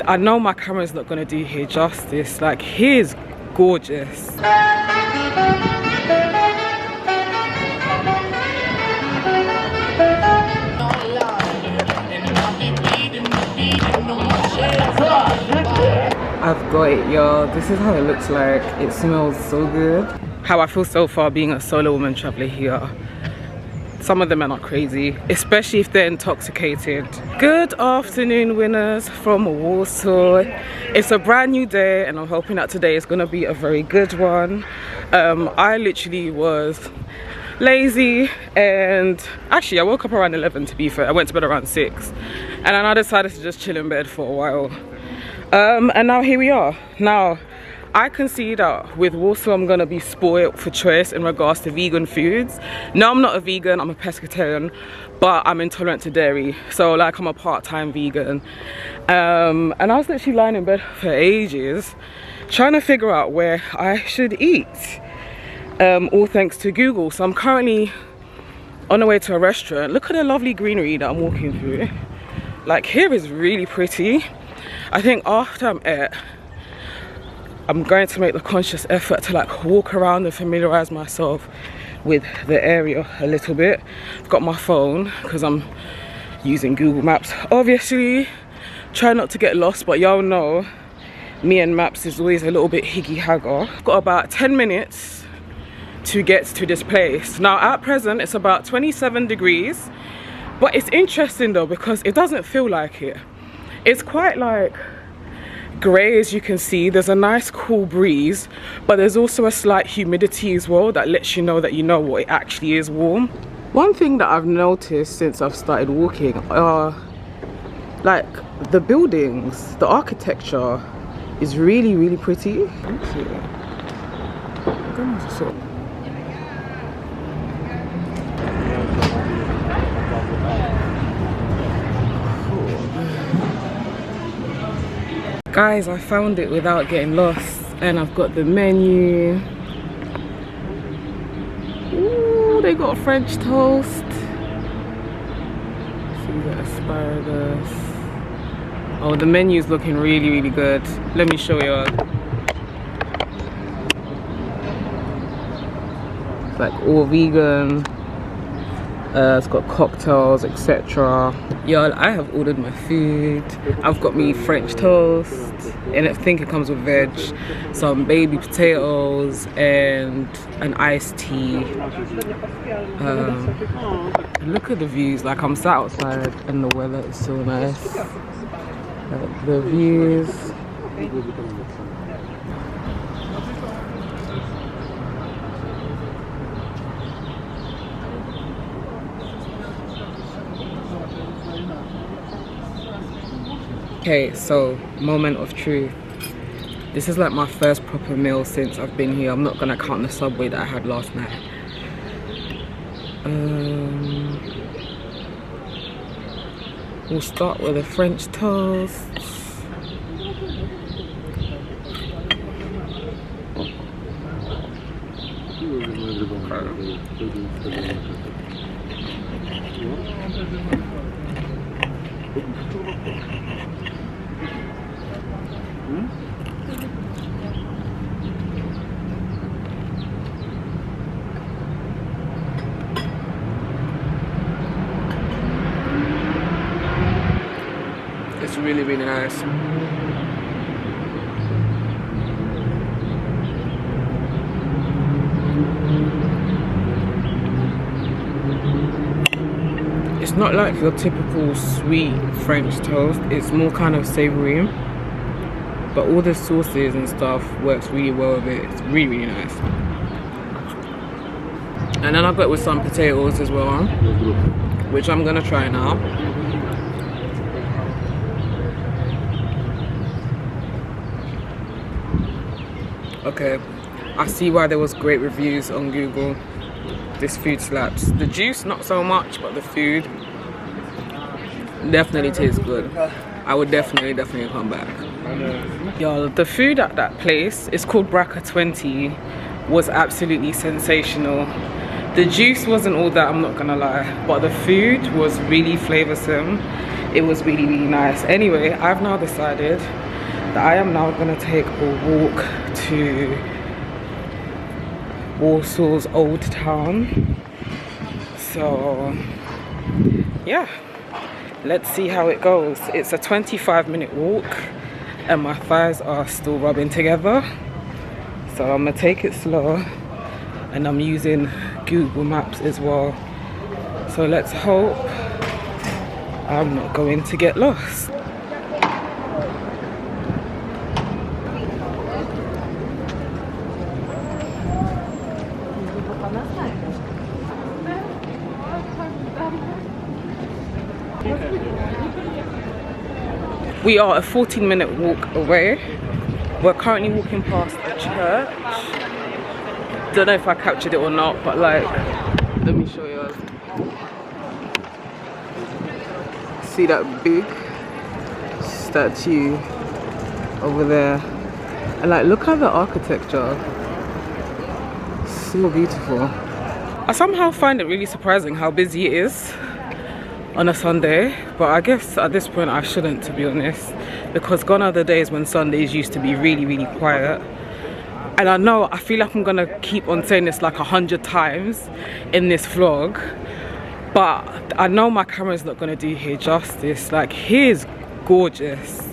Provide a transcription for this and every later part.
I know my camera's not gonna do here justice. Like, here's gorgeous. I've got it, y'all. This is how it looks like. It smells so good. How I feel so far being a solo woman traveler here. Some of the men are crazy, especially if they're intoxicated. Good afternoon, winners from Warsaw. It's a brand new day and I'm hoping that today is gonna be a very good one. I literally was lazy, and actually I woke up around 11 to be fair. I went to bed around 6 and then I decided to just chill in bed for a while. And now here we are. Now, I can see that with Warsaw I'm gonna be spoiled for choice in regards to vegan foods. No, I'm not a vegan, I'm a pescatarian, but I'm intolerant to dairy. So like, I'm a part-time vegan. And I was literally lying in bed for ages trying to figure out where I should eat. All thanks to Google. So I'm currently on the way to a restaurant. Look at the lovely greenery that I'm walking through. Like, here is really pretty. I think after I'm going to make the conscious effort to like walk around and familiarize myself with the area a little bit. I've got my phone because I'm using Google Maps. Obviously, try not to get lost, but y'all know me and maps is always a little bit higgy-hagger. I've got about 10 minutes to get to this place. Now, at present, it's about 27 degrees, but it's interesting though because it doesn't feel like it. It's quite like grey, as you can see. There's a nice cool breeze, but there's also a slight humidity as well that lets you know that you know what, it actually is warm. One thing that I've noticed since I've started walking are like the buildings. The architecture is really, really pretty. Guys, I found it without getting lost, and I've got the menu. Ooh, they got French toast. See the asparagus. Oh, the menu's looking really, really good. Let me show you. It's like all vegan. It's got cocktails, etc. Y'all, I have ordered my food. I've got me French toast, and I think it comes with veg, some baby potatoes, and an iced tea. Look at the views. Like, I'm sat outside and the weather is so nice. Like, the views. Okay, so moment of truth. This is like my first proper meal since I've been here. I'm not gonna count the Subway that I had last night. We'll start with a French toast. It's really, really nice. It's not like your typical sweet French toast. It's more kind of savory, but all the sauces and stuff works really well with it. It's really, really nice. And then I've got it with some potatoes as well, which I'm gonna try now. Okay, I see why there was great reviews on Google. This food slaps. The juice not so much, but the food definitely tastes good. I would definitely come back. Y'all, the food at that place, it's called Braca 20, was absolutely sensational. The juice wasn't all that, I'm not gonna lie, but the food was really flavoursome. it was really, really nice. Anyway, I've now decided that I am now gonna take a walk to Warsaw's Old Town. So yeah, let's see how it goes. It's a 25-minute walk and my thighs are still rubbing together. So I'm gonna take it slow, and I'm using Google Maps as well. So let's hope I'm not going to get lost. We are a 14-minute walk away. We're currently walking past a church. Don't know if I captured it or not, but like, let me show you. See that big statue over there? And like, look at the architecture. So beautiful. I somehow find it really surprising how busy it is on a Sunday, but I guess at this point I shouldn't, to be honest, because gone are the days when Sundays used to be really, really quiet. And I know, I feel like I'm gonna keep on saying this like 100 times in this vlog, but I know my camera's not gonna do here justice. Like, here's gorgeous.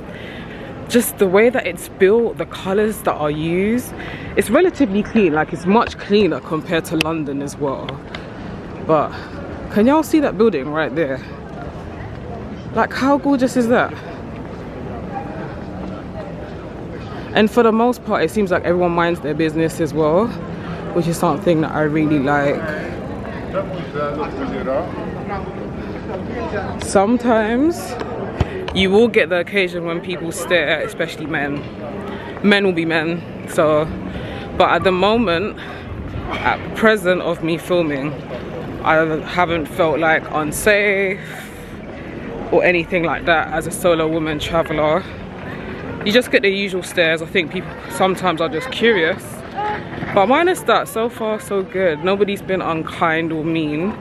Just the way that it's built, the colors that are used, it's relatively clean. Like, it's much cleaner compared to London as well. But can y'all see that building right there? Like, how gorgeous is that? And for the most part, it seems like everyone minds their business as well, which is something that I really like. Sometimes you will get the occasion when people stare, especially men. Men will be men. So, but at the moment, at present of me filming, I haven't felt like unsafe or anything like that as a solo woman traveler. You just get the usual stares. I think people sometimes are just curious, but minus that, so far so good. Nobody's been unkind or mean,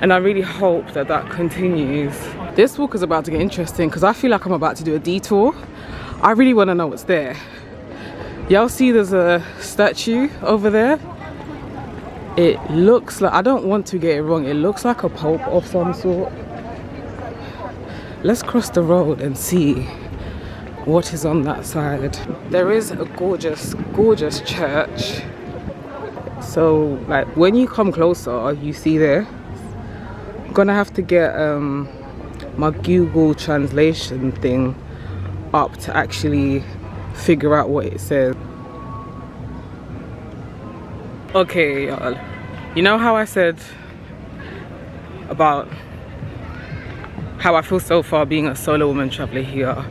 and I really hope that that continues. This walk is about to get interesting because I feel like I'm about to do a detour. I really want to know what's there. Y'all see there's a statue over there? It looks like, I don't want to get it wrong, it looks like a pope of some sort. Let's cross the road and see what is on that side. There is a gorgeous, gorgeous church. So like, when you come closer, you see there. I'm gonna have to get my Google translation thing up to actually figure out what it says. Okay, y'all, you know how I said about how I feel so far being a solo woman traveler here?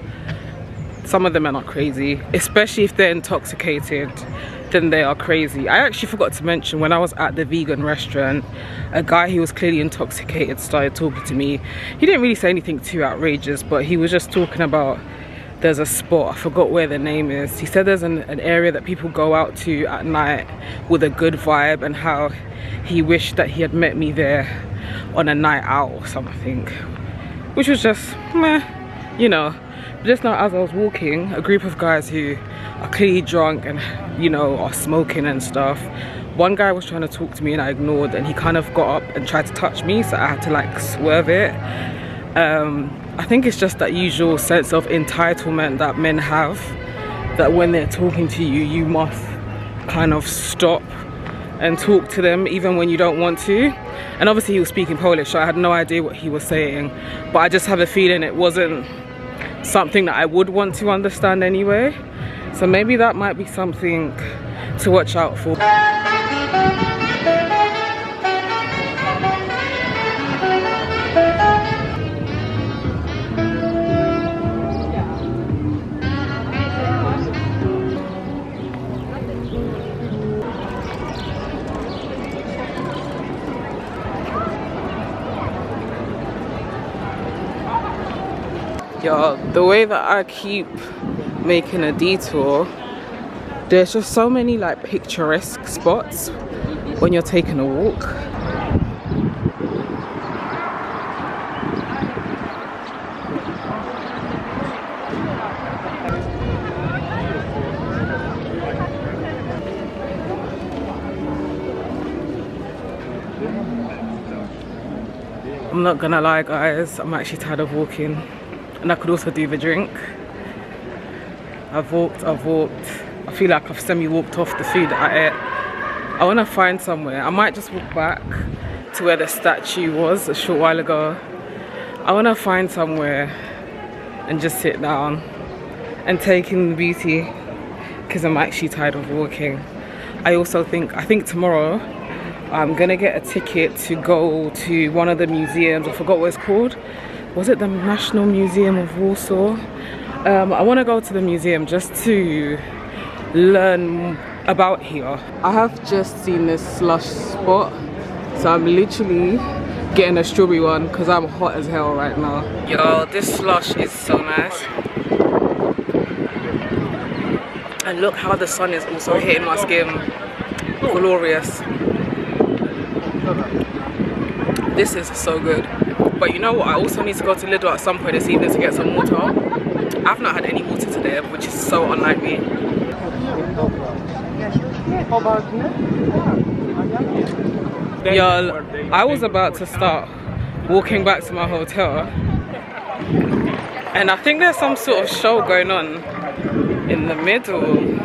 Some of them are not crazy, especially if they're intoxicated, then they are crazy. I actually forgot to mention, when I was at the vegan restaurant, a guy who was clearly intoxicated started talking to me. He didn't really say anything too outrageous, but he was just talking about, there's a spot, I forgot where the name is. He said there's an area that people go out to at night with a good vibe, and how he wished that he had met me there on a night out or something, which was just meh, you know. Just now as I was walking, a group of guys who are clearly drunk and, you know, are smoking and stuff. One guy was trying to talk to me and I ignored, and he kind of got up and tried to touch me, so I had to like swerve it. I think it's just that usual sense of entitlement that men have, that when they're talking to you, you must kind of stop and talk to them even when you don't want to. And obviously he was speaking Polish, so I had no idea what he was saying, but I just have a feeling it wasn't something that I would want to understand anyway. So maybe that might be something to watch out for. Y'all, the way that I keep making a detour, there's just so many like picturesque spots when you're taking a walk. I'm not gonna lie guys, I'm actually tired of walking, and I could also do the drink. I've walked. I feel like I've semi-walked off the food that I ate. I want to find somewhere. I might just walk back to where the statue was a short while ago. I want to find somewhere and just sit down and take in the beauty, because I'm actually tired of walking. I think tomorrow I'm gonna get a ticket to go to one of the museums. I forgot what it's called. Was it the National Museum of Warsaw? I want to go to the museum just to learn about here. I have just seen this slush spot, so I'm literally getting a strawberry one because I'm hot as hell right now. Yo, this slush is so nice. And look how the sun is also hitting my skin. Glorious. This is so good. But you know what, I also need to go to Lidl at some point this evening to get some water. I've not had any water today, which is so unlike me. Y'all, I was about to start walking back to my hotel, and I think there's some sort of show going on in the middle.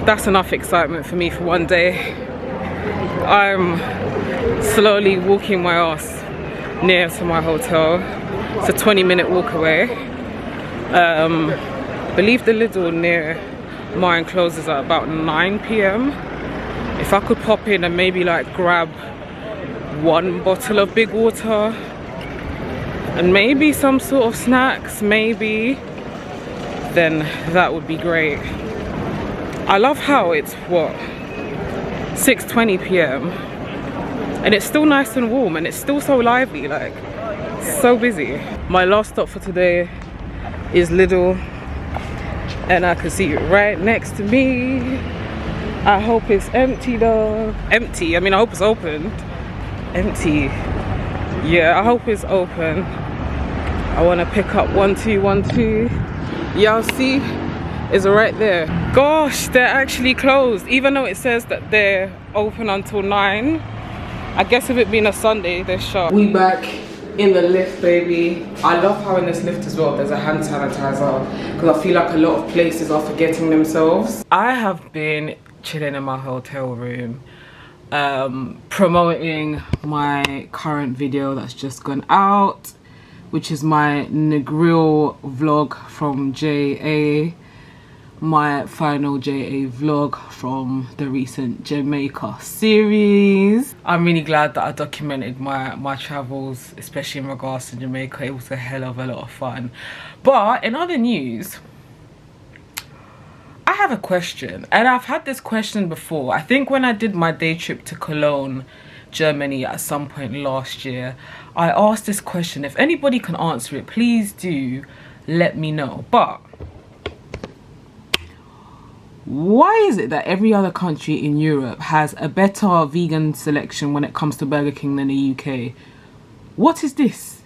That's enough excitement for me for one day. I'm slowly walking my ass near to my hotel. It's a 20-minute walk away. Believe the Lidl near mine closes at about 9 p.m. If I could pop in and maybe like grab one bottle of big water and maybe some sort of snacks, maybe, then that would be great. I love how it's what, 6:20 p.m. and it's still nice and warm, and it's still so lively, like so busy. My last stop for today is Lidl, and I can see it right next to me. I hope it's empty though. Empty, I mean I hope it's opened. Empty. Yeah, I hope it's open. I want to pick up 1212. Y'all see, it's right there. Gosh, they're actually closed, even though it says that they're open until 9. I guess if it being a Sunday, they're shut. We back in the lift, baby. I love how in this lift as well there's a hand sanitizer, because I feel like a lot of places are forgetting themselves. I have been chilling in my hotel room, promoting my current video that's just gone out, which is my Negril vlog from JA, my final JA vlog from the recent Jamaica series. I'm really glad that I documented my travels, especially in regards to Jamaica. It was a hell of a lot of fun. But in other news, I have a question, and I've had this question before. I think when I did my day trip to Cologne, Germany at some point last year, I asked this question. If anybody can answer it, please do let me know. But why is it that every other country in Europe has a better vegan selection when it comes to Burger King than the UK? What is this?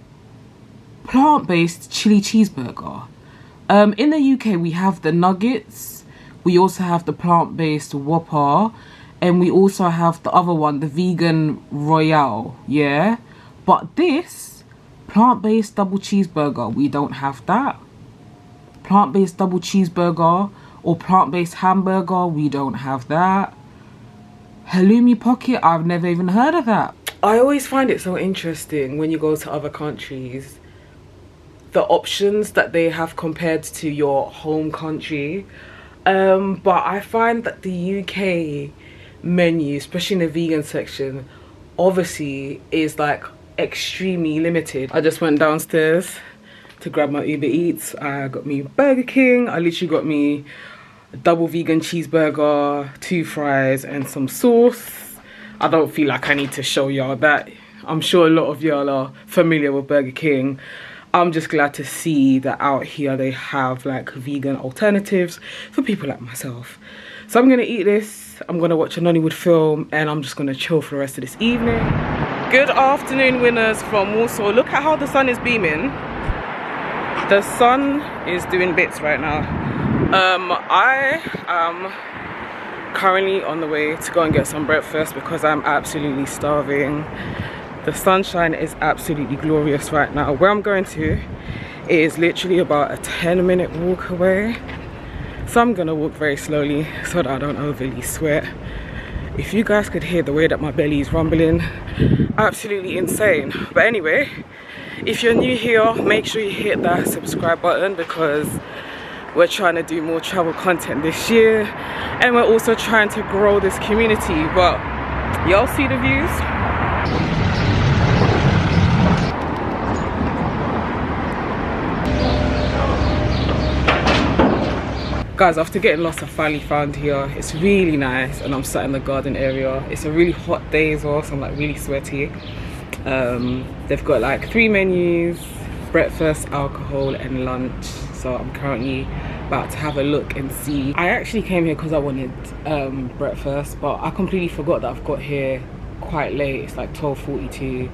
Plant-based chili cheeseburger. In the UK we have the nuggets, we also have the plant-based Whopper, and we also have the other one, the vegan Royale, yeah? But this plant-based double cheeseburger, we don't have that. Plant-based double cheeseburger or plant-based hamburger, we don't have that. Halloumi pocket, I've never even heard of that. I always find it so interesting when you go to other countries, the options that they have compared to your home country. But I find that the UK menu, especially in the vegan section, obviously is like extremely limited. I just went downstairs to grab my Uber Eats. I got me Burger King. I literally got me a double vegan cheeseburger, 2 fries and some sauce. I don't feel like I need to show y'all that. I'm sure a lot of y'all are familiar with Burger King. I'm just glad to see that out here they have like vegan alternatives for people like myself. So I'm gonna eat this, I'm gonna watch a Nollywood film, and I'm just gonna chill for the rest of this evening. Good afternoon, winners from Warsaw. Look at how the sun is beaming. The sun is doing bits right now. I am currently on the way to go and get some breakfast because I'm absolutely starving. The sunshine is absolutely glorious right now. Where I'm going to is literally about a 10-minute walk away. So I'm gonna walk very slowly so that I don't overly sweat. If you guys could hear the way that my belly is rumbling, absolutely insane. But anyway, if you're new here, make sure you hit that subscribe button because we're trying to do more travel content this year and we're also trying to grow this community. But y'all see the views? Guys, after getting lost, I finally found here. It's really nice and I'm sat in the garden area. It's a really hot day as well, so I'm like really sweaty. They've got like 3 menus: breakfast, alcohol and lunch. So I'm currently about to have a look and see. I actually came here because I wanted breakfast, but I completely forgot that I've got here quite late. It's like 12:42.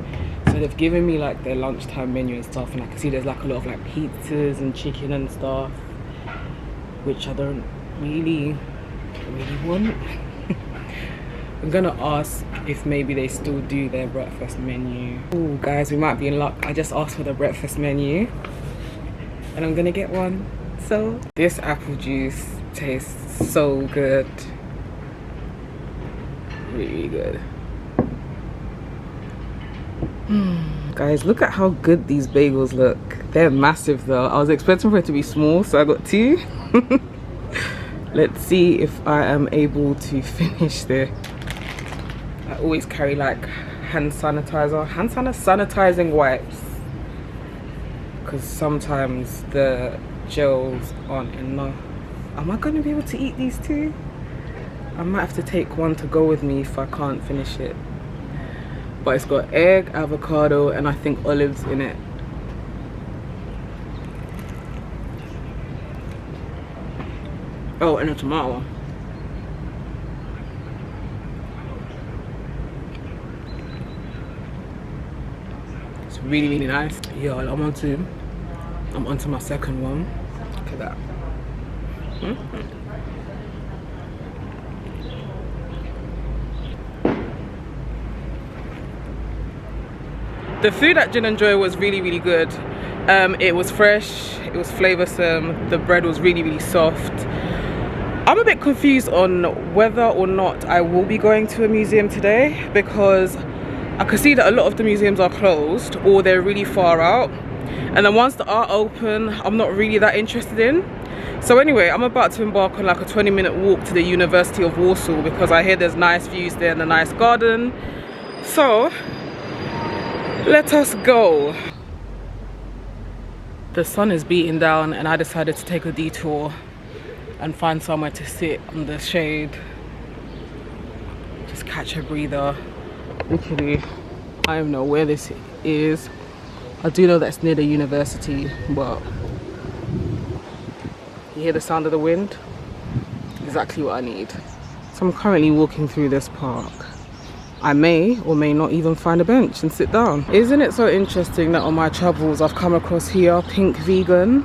So they've given me like their lunchtime menu and stuff, and I can see there's like a lot of like pizzas and chicken and stuff, which I don't really want. I'm gonna ask if maybe they still do their breakfast menu. Oh guys, we might be in luck. I just asked for the breakfast menu and I'm gonna get one. So this apple juice tastes so good, really good. Guys, look at how good these bagels look. They're massive though. I was expecting for it to be small, so I got 2. Let's see if I am able to finish this. I always carry like hand sanitizing wipes because sometimes the gels aren't enough. Am I going to be able to eat these 2? I might have to take one to go with me if I can't finish it. But it's got egg, avocado and I think olives in it. Oh, and a tomato. It's really, really nice. Yeah, I'm onto my second one. Look at that. The food at Gin and Joy was really, really good. It was fresh, it was flavoursome, the bread was really, really soft. I'm a bit confused on whether or not I will be going to a museum today because I can see that a lot of the museums are closed or they're really far out, and the ones that are open I'm not really that interested in. So anyway, I'm about to embark on like a 20-minute walk to the University of Warsaw because I hear there's nice views there and a nice garden. So let us go. The sun is beating down and I decided to take a detour and find somewhere to sit in the shade, just catch a breather. Literally, I don't know where this is. I do know that's near the university, but you hear the sound of the wind? Exactly what I need. So I'm currently walking through this park. I may or may not even find a bench and sit down. Isn't it so interesting that on my travels I've come across here, Pink Vegan.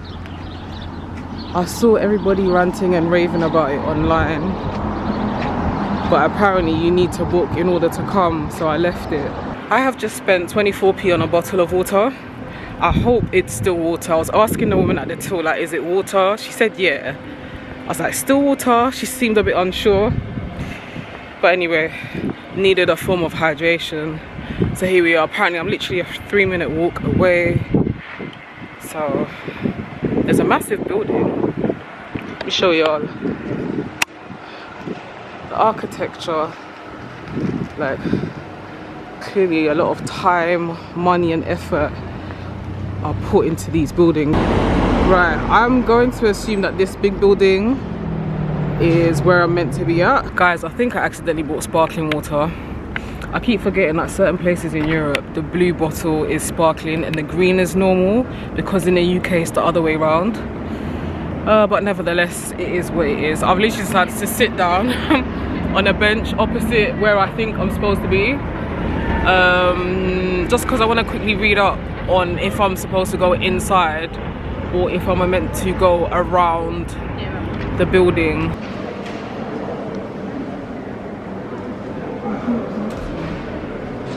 I saw everybody ranting and raving about it online, but apparently you need to book in order to come, so I left it. I have just spent 24p on a bottle of water. I hope it's still water. I was asking the woman at the till, like, is it water? She said yeah. I was like, still water? She seemed a bit unsure. But anyway, needed a form of hydration. So here we are. Apparently I'm literally a 3-minute walk away. So there's a massive building. Let me show y'all. The architecture, like, clearly a lot of time, money and effort are put into these buildings. Right, I'm going to assume that this big building is where I'm meant to be at. Guys, I think I accidentally bought sparkling water. I keep forgetting that certain places in Europe the blue bottle is sparkling and the green is normal, because in the UK it's the other way around. But nevertheless, it is what it is. I've literally decided to sit down on a bench opposite where I think I'm supposed to be. just because I want to quickly read up on if I'm supposed to go inside or if I'm meant to go around the building.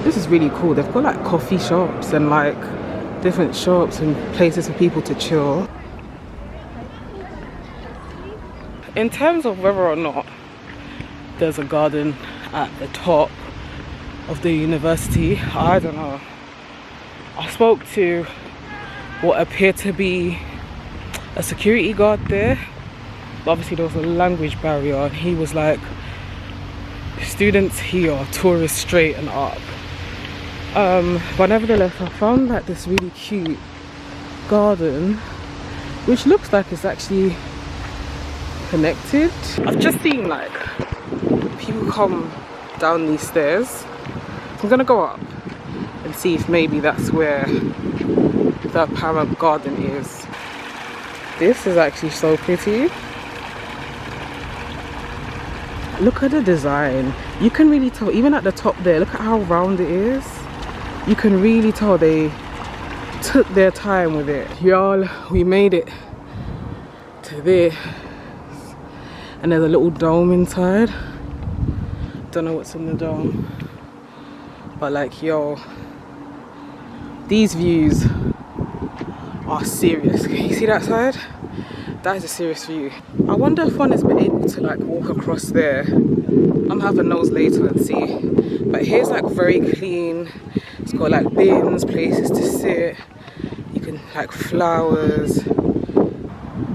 This is really cool. They've got like coffee shops and like different shops and places for people to chill. In terms of whether or not there's a garden at the top of the university, I don't know. I spoke to what appeared to be a security guard there, but obviously there was a language barrier, and he was like, students here, tourists straight and up. But nevertheless, I found like this really cute garden which looks like it's actually connected. I've just seen like people come down these stairs. I'm gonna go up and see if maybe that's where the apparent garden is. This is actually so pretty. Look at the design. You can really tell, even at the top there, look at how round it is. You can really tell they took their time with it. Y'all, we made it to this. And there's a little dome inside. Don't know what's in the dome. But like, yo, these views are serious. Can you see that side? That is a serious view. I wonder if one has been able to like walk across there. I'm having those later and see. But here's like very clean. It's got like bins, places to sit. You can like flowers.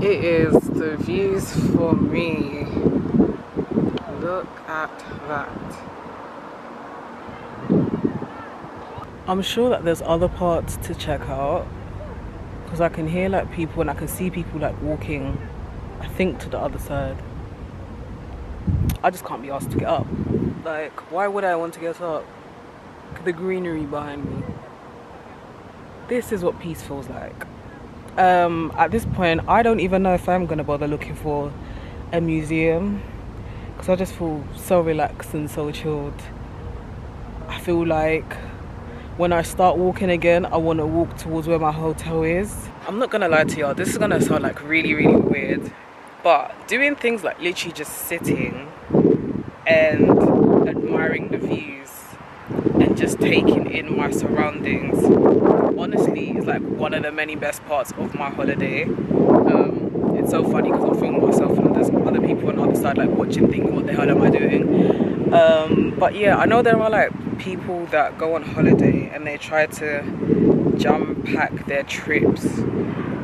It is the views for me. Look at that. I'm sure that there's other parts to check out, because I can hear like people and I can see people like walking, I think, to the other side. I just can't be asked to get up. Like, why would I want to get up? The greenery behind me. This is what peace feels like. At this point, I don't even know if I'm gonna bother looking for a museum, because I just feel so relaxed and so chilled. I feel like when I start walking again, I want to walk towards where my hotel is. I'm not gonna lie to y'all, this is gonna sound like really, really weird, but doing things like literally just sitting and admiring the views and just taking in my surroundings, honestly, is like one of the many best parts of my holiday. It's so funny because I'm filming myself and there's other people on the other side like watching, thinking, what the hell am I doing? But yeah, I know there are like people that go on holiday and they try to jam pack their trips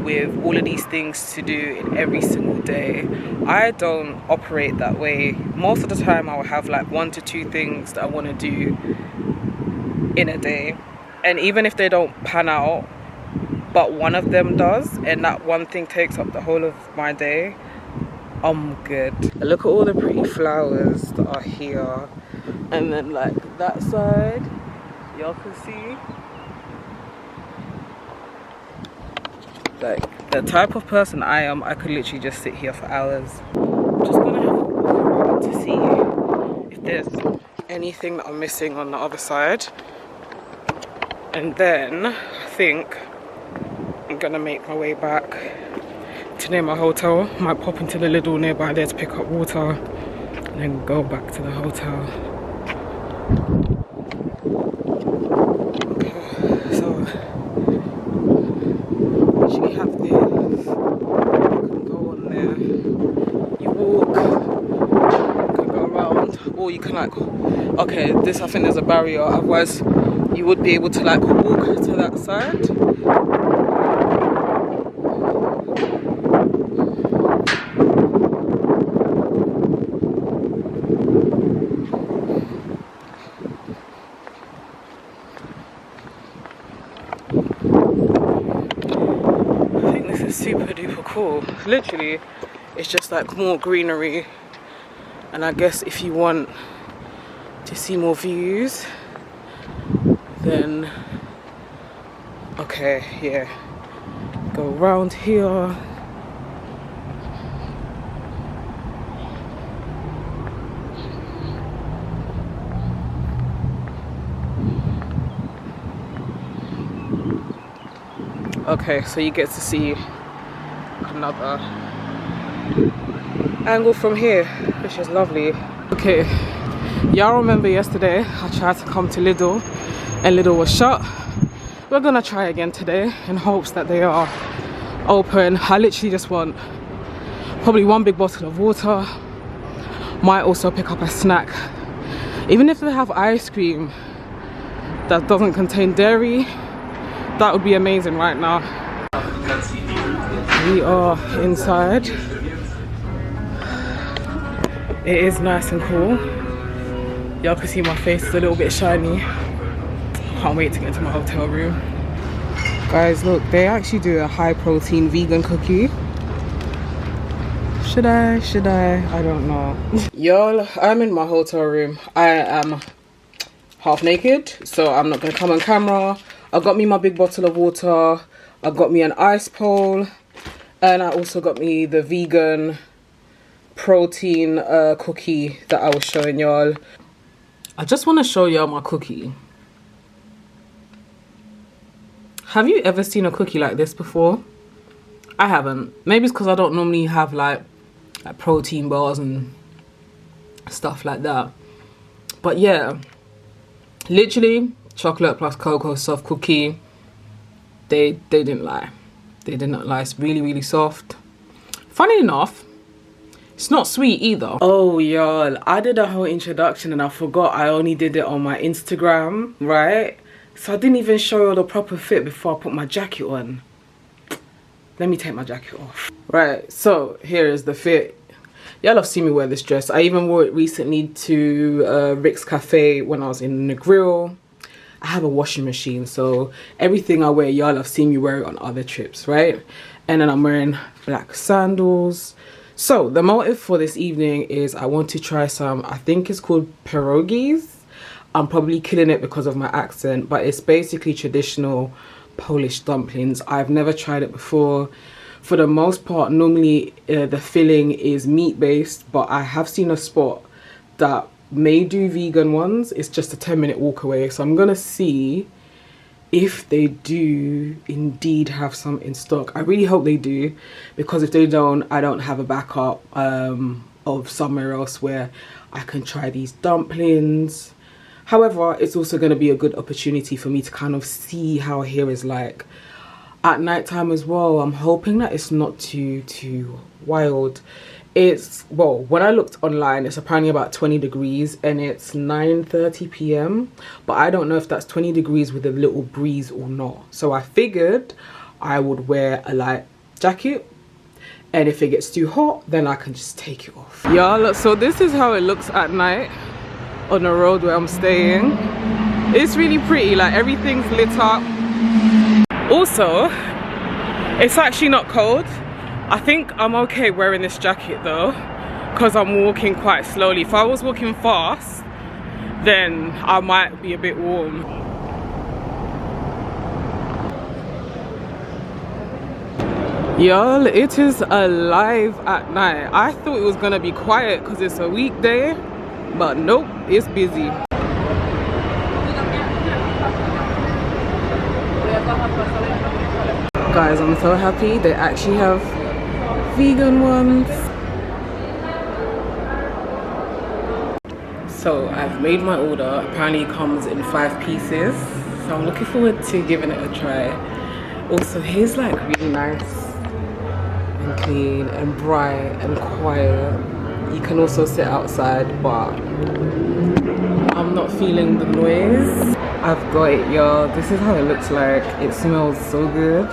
with all of these things to do in every single day. I don't operate that way. Most of the time I will have like 1 to 2 things that I want to do in a day, and even if they don't pan out but one of them does, and that one thing takes up the whole of my day, I'm good. Look at all the pretty flowers that are here, and then like that side, y'all can see. Like, the type of person I am, I could literally just sit here for hours. I'm just gonna have a walk around to see if there's anything that I'm missing on the other side, and then I think I'm gonna make my way back to near my hotel. Might pop into the Lidl nearby there to pick up water and then go back to the hotel. Okay, so usually have this. You can go on there, you walk, you can go around, or you can like, okay, this, I think there's a barrier, otherwise you would be able to like walk to that side. Super duper cool. Literally, it's just like more greenery, and I guess if you want to see more views, then okay, yeah, go around here. Okay, so you get to see another angle from here, which is lovely. Okay, y'all remember yesterday I tried to come to Lidl and Lidl was shut. We're gonna try again today in hopes that they are open. I literally just want probably one big bottle of water. Might also pick up a snack. Even if they have ice cream that doesn't contain dairy, that would be amazing right now. We are inside. It is nice and cool. Y'all can see my face is a little bit shiny. Can't wait to get to my hotel room. Guys, look, they actually do a high protein vegan cookie. Should I? I don't know. Y'all, I'm in my hotel room. I am half naked, so I'm not gonna come on camera. I got me my big bottle of water. I got me an ice pole. And I also got me the vegan protein cookie that I was showing y'all. I just want to show y'all my cookie. Have you ever seen a cookie like this before? I haven't. Maybe it's because I don't normally have like protein bars and stuff like that. But yeah, literally chocolate plus cocoa soft cookie. They didn't lie. They did not lie. It's really, really soft. Funny enough, it's not sweet either. Oh y'all, I did a whole introduction and I forgot I only did it on my Instagram, right? So I didn't even show you the proper fit before I put my jacket on. Let me take my jacket off. Right, so here is the fit. Y'all have seen me wear this dress. I even wore it recently to Rick's Cafe when I was in the grill. I have a washing machine, so everything I wear, y'all have seen me wear it on other trips, right? And then I'm wearing black sandals. So the motive for this evening is I want to try some, I think it's called pierogis. I'm probably killing it because of my accent, but it's basically traditional Polish dumplings. I've never tried it before. For the most part, normally the filling is meat-based, but I have seen a spot that may do vegan ones. It's just a 10-minute walk away, so I'm gonna see if they do indeed have some in stock. I really hope they do, because if they don't, I don't have a backup of somewhere else where I can try these dumplings. However, it's also going to be a good opportunity for me to kind of see how here is like at nighttime as well. I'm hoping that it's not too wild. It's, well, when I looked online, it's apparently about 20 degrees and it's 9:30 p.m. But I don't know if that's 20 degrees with a little breeze or not. So I figured I would wear a light jacket, and if it gets too hot, then I can just take it off. Y'all, so this is how it looks at night on the road where I'm staying. It's really pretty, like everything's lit up. Also, it's actually not cold. I think I'm okay wearing this jacket though, because I'm walking quite slowly. If I was walking fast, then I might be a bit warm. Y'all, it is alive at night. I thought it was gonna be quiet because it's a weekday, but nope, it's busy. Guys, I'm so happy they actually have vegan ones. So I've made my order. Apparently it comes in 5 pieces, so I'm looking forward to giving it a try. Also, here's like really nice and clean and bright and quiet. You can also sit outside, but I'm not feeling the noise. I've got it, y'all. This is how it looks like. It smells so good.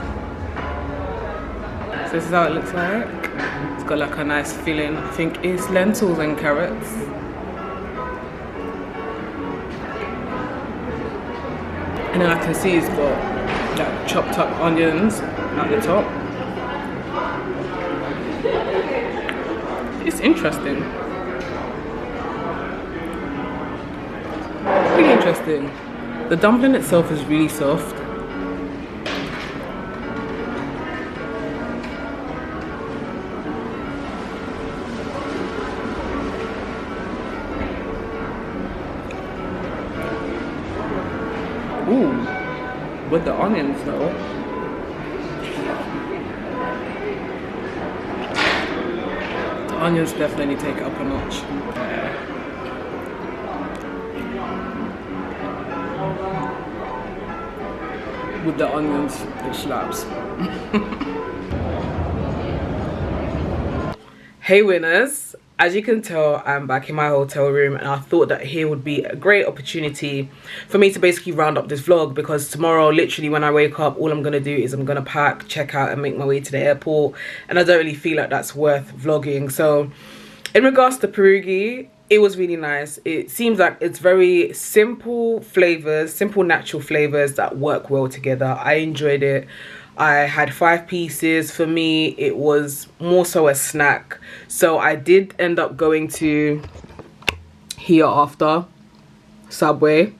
So this is how it looks like. It's got like a nice filling. I think it's lentils and carrots. And then I can see it's got like chopped up onions at the top. It's interesting. Really interesting. The dumpling itself is really soft. Ooh, with the onions though. onions definitely take it up a notch. With the onions, it slaps. Hey winners, as you can tell, I'm back in my hotel room, and I thought that here would be a great opportunity for me to basically round up this vlog, because tomorrow, literally when I wake up, all I'm gonna do is I'm gonna pack, check out and make my way to the airport, and I don't really feel like that's worth vlogging. So in regards to pierogi, it was really nice. It seems like it's very simple flavors, simple natural flavors that work well together. I enjoyed it. I had 5 pieces. For me, it was more so a snack. So I did end up going to here after, Subway.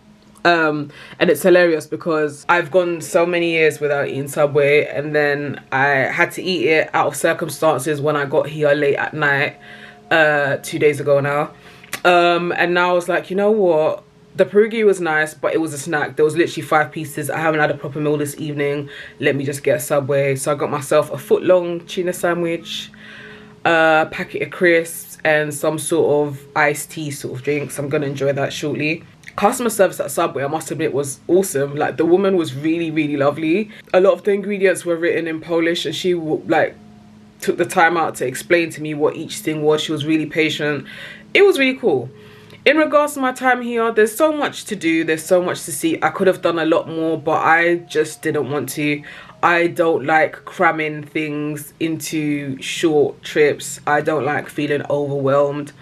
And it's hilarious because I've gone so many years without eating Subway, and then I had to eat it out of circumstances when I got here late at night 2 days ago now. And now I was like, you know what? The pierogi was nice, but it was a snack. There was literally 5 pieces. I haven't had a proper meal this evening. Let me just get a Subway. So I got myself a foot-long tuna sandwich, a packet of crisps, and some sort of iced tea sort of drinks. I'm gonna enjoy that shortly. Customer service at Subway, I must admit, was awesome. Like, the woman was really, really lovely. A lot of the ingredients were written in Polish, and she like took the time out to explain to me what each thing was. She was really patient. It was really cool. In regards to my time here, there's so much to do, there's so much to see. I could have done a lot more, but I just didn't want to. I don't like cramming things into short trips. I don't like feeling overwhelmed.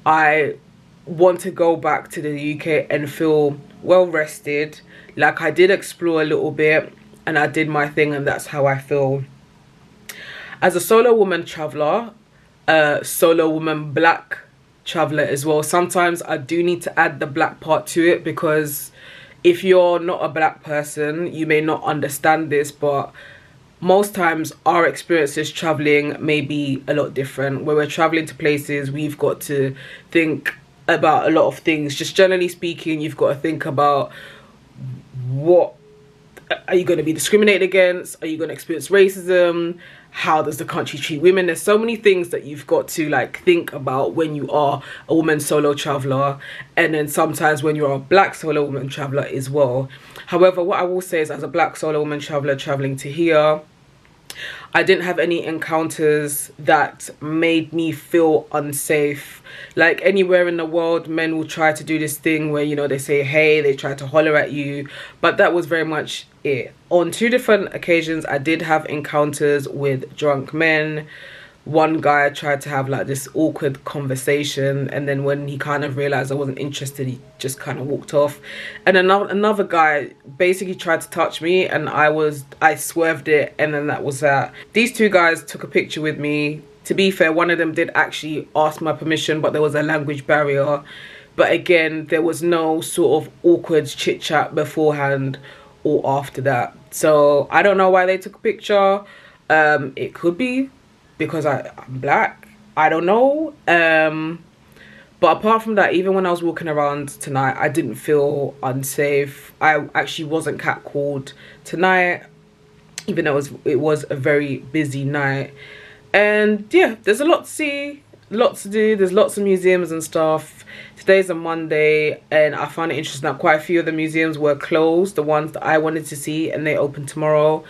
I want to go back to the UK and feel well rested. Like, I did explore a little bit and I did my thing, and that's how I feel. As a solo woman traveler, solo woman black traveler as well, sometimes I do need to add the black part to it, because if you're not a black person, you may not understand this, but most times our experiences traveling may be a lot different. When we're traveling to places, we've got to think about a lot of things. Just generally speaking, you've got to think about, what are you going to be discriminated against? Are you going to experience racism? How does the country treat women? There's so many things that you've got to like think about when you are a woman solo traveler, and then sometimes when you're a black solo woman traveler as well. However, what I will say is, as a black solo woman traveler traveling to here, I didn't have any encounters that made me feel unsafe. Like, anywhere in the world, men will try to do this thing where, you know, they say hey, they try to holler at you, but that was very much it. On 2 different occasions, I did have encounters with drunk men. One guy tried to have like this awkward conversation, and then when he kind of realized I wasn't interested, he just kind of walked off. And another guy basically tried to touch me, and I swerved it, and then that was that. These 2 guys took a picture with me. To be fair, one of them did actually ask my permission, but there was a language barrier. But again, there was no sort of awkward chit chat beforehand or after that. So I don't know why they took a picture. It could be because I'm black, I don't know. But apart from that, even when I was walking around tonight, I didn't feel unsafe. I actually wasn't catcalled tonight, even though it was a very busy night. And yeah, there's a lot to see, lots to do. There's lots of museums and stuff. Today's a Monday, and I found it interesting that quite a few of the museums were closed, the ones that I wanted to see, and they open tomorrow.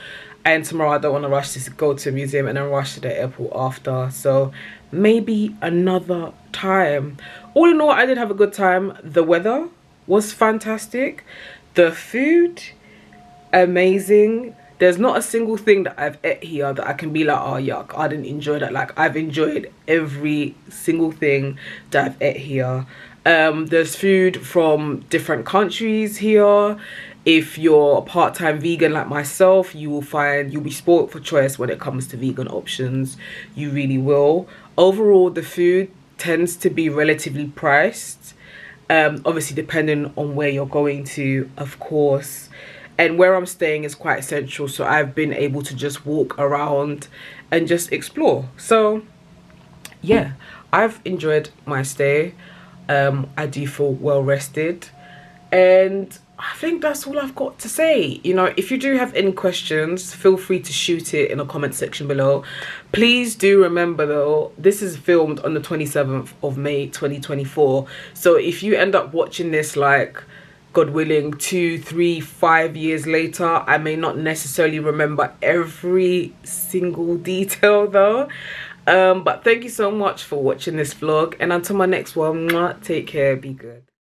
And tomorrow I don't want to rush to go to a museum and then rush to the airport after. So maybe another time. All in all, I did have a good time. The weather was fantastic. The food, amazing. There's not a single thing that I've ate here that I can be like, oh yuck, I didn't enjoy that. Like, I've enjoyed every single thing that I've ate here. There's food from different countries here. If you're a part-time vegan like myself, you'll be spoiled for choice when it comes to vegan options. You really will. Overall, the food tends to be relatively priced. Obviously, depending on where you're going to, of course. And where I'm staying is quite central, so I've been able to just walk around and just explore. So yeah, I've enjoyed my stay. I do feel well rested, and I think that's all I've got to say. You know, if you do have any questions, feel free to shoot it in the comment section below. Please do remember though, this is filmed on the 27th of May 2024. So if you end up watching this, like, God willing, 2, 3, 5 years later, I may not necessarily remember every single detail though. But thank you so much for watching this vlog, and until my next one, take care, be good.